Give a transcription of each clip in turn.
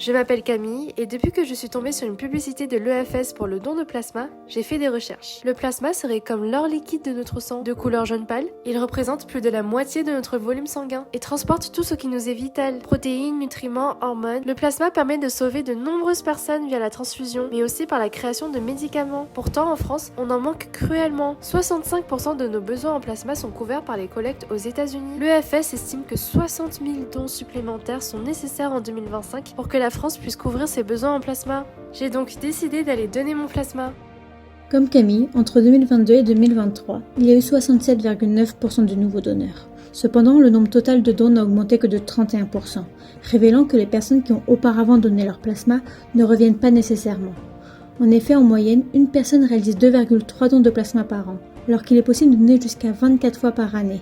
Je m'appelle Camille et depuis que je suis tombée sur une publicité de l'EFS pour le don de plasma, j'ai fait des recherches. Le plasma serait comme l'or liquide de notre sang, de couleur jaune pâle. Il représente plus de la moitié de notre volume sanguin et transporte tout ce qui nous est vital, protéines, nutriments, hormones. Le plasma permet de sauver de nombreuses personnes via la transfusion, mais aussi par la création de médicaments. Pourtant, en France, on en manque cruellement. 65% de nos besoins en plasma sont couverts par les collectes aux États-Unis. L'EFS estime que 60 000 dons supplémentaires sont nécessaires en 2025 pour que la France puisse couvrir ses besoins en plasma. J'ai donc décidé d'aller donner mon plasma. Comme Camille, entre 2022 et 2023, il y a eu 67,9% de nouveaux donneurs. Cependant, le nombre total de dons n'a augmenté que de 31%, révélant que les personnes qui ont auparavant donné leur plasma ne reviennent pas nécessairement. En effet, en moyenne, une personne réalise 2,3 dons de plasma par an, alors qu'il est possible de donner jusqu'à 24 fois par année.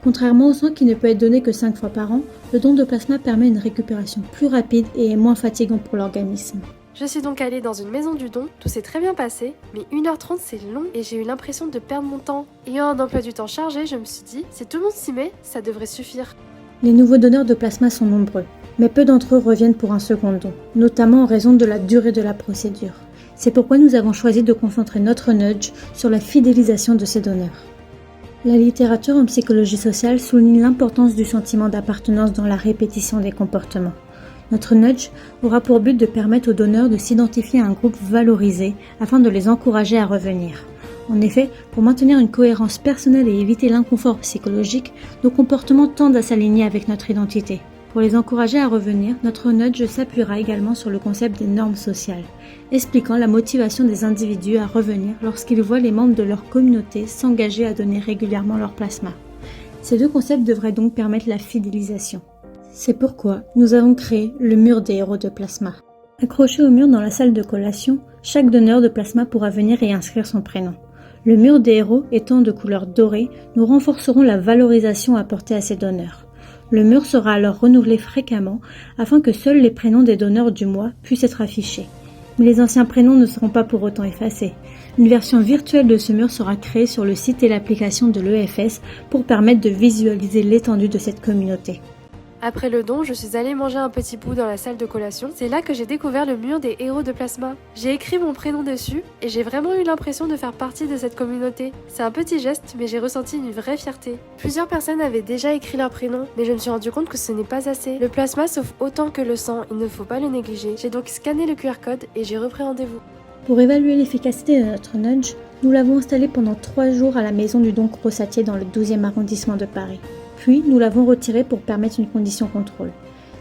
Contrairement au sang qui ne peut être donné que 5 fois par an, le don de plasma permet une récupération plus rapide et est moins fatigant pour l'organisme. Je suis donc allée dans une maison du don, tout s'est très bien passé, mais 1h30 c'est long et j'ai eu l'impression de perdre mon temps. Ayant un emploi du temps chargé, je me suis dit, si tout le monde s'y met, ça devrait suffire. Les nouveaux donneurs de plasma sont nombreux, mais peu d'entre eux reviennent pour un second don, notamment en raison de la durée de la procédure. C'est pourquoi nous avons choisi de concentrer notre nudge sur la fidélisation de ces donneurs. La littérature en psychologie sociale souligne l'importance du sentiment d'appartenance dans la répétition des comportements. Notre nudge aura pour but de permettre aux donneurs de s'identifier à un groupe valorisé afin de les encourager à revenir. En effet, pour maintenir une cohérence personnelle et éviter l'inconfort psychologique, nos comportements tendent à s'aligner avec notre identité. Pour les encourager à revenir, notre nudge s'appuiera également sur le concept des normes sociales, expliquant la motivation des individus à revenir lorsqu'ils voient les membres de leur communauté s'engager à donner régulièrement leur plasma. Ces deux concepts devraient donc permettre la fidélisation. C'est pourquoi nous avons créé le mur des héros de plasma. Accroché au mur dans la salle de collation, chaque donneur de plasma pourra venir et inscrire son prénom. Le mur des héros étant de couleur dorée, nous renforcerons la valorisation apportée à ces donneurs. Le mur sera alors renouvelé fréquemment afin que seuls les prénoms des donneurs du mois puissent être affichés. Mais les anciens prénoms ne seront pas pour autant effacés. Une version virtuelle de ce mur sera créée sur le site et l'application de l'EFS pour permettre de visualiser l'étendue de cette communauté. Après le don, je suis allée manger un petit bout dans la salle de collation. C'est là que j'ai découvert le mur des héros de plasma. J'ai écrit mon prénom dessus et j'ai vraiment eu l'impression de faire partie de cette communauté. C'est un petit geste, mais j'ai ressenti une vraie fierté. Plusieurs personnes avaient déjà écrit leur prénom, mais je me suis rendu compte que ce n'est pas assez. Le plasma sauve autant que le sang, il ne faut pas le négliger. J'ai donc scanné le QR code et j'ai repris rendez-vous. Pour évaluer l'efficacité de notre nudge, nous l'avons installé pendant 3 jours à la maison du don Crossatier dans le 12e arrondissement de Paris. Puis, nous l'avons retiré pour permettre une condition contrôle.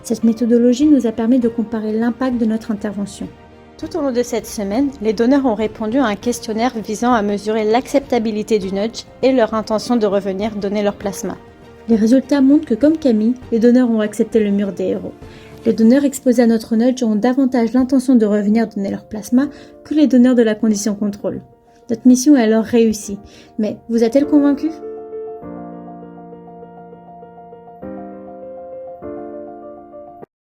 Cette méthodologie nous a permis de comparer l'impact de notre intervention. Tout au long de cette semaine, les donneurs ont répondu à un questionnaire visant à mesurer l'acceptabilité du nudge et leur intention de revenir donner leur plasma. Les résultats montrent que, comme Camille, les donneurs ont accepté le mur des héros. Les donneurs exposés à notre nudge ont davantage l'intention de revenir donner leur plasma que les donneurs de la condition contrôle. Notre mission est alors réussie. Mais vous a-t-elle convaincu ?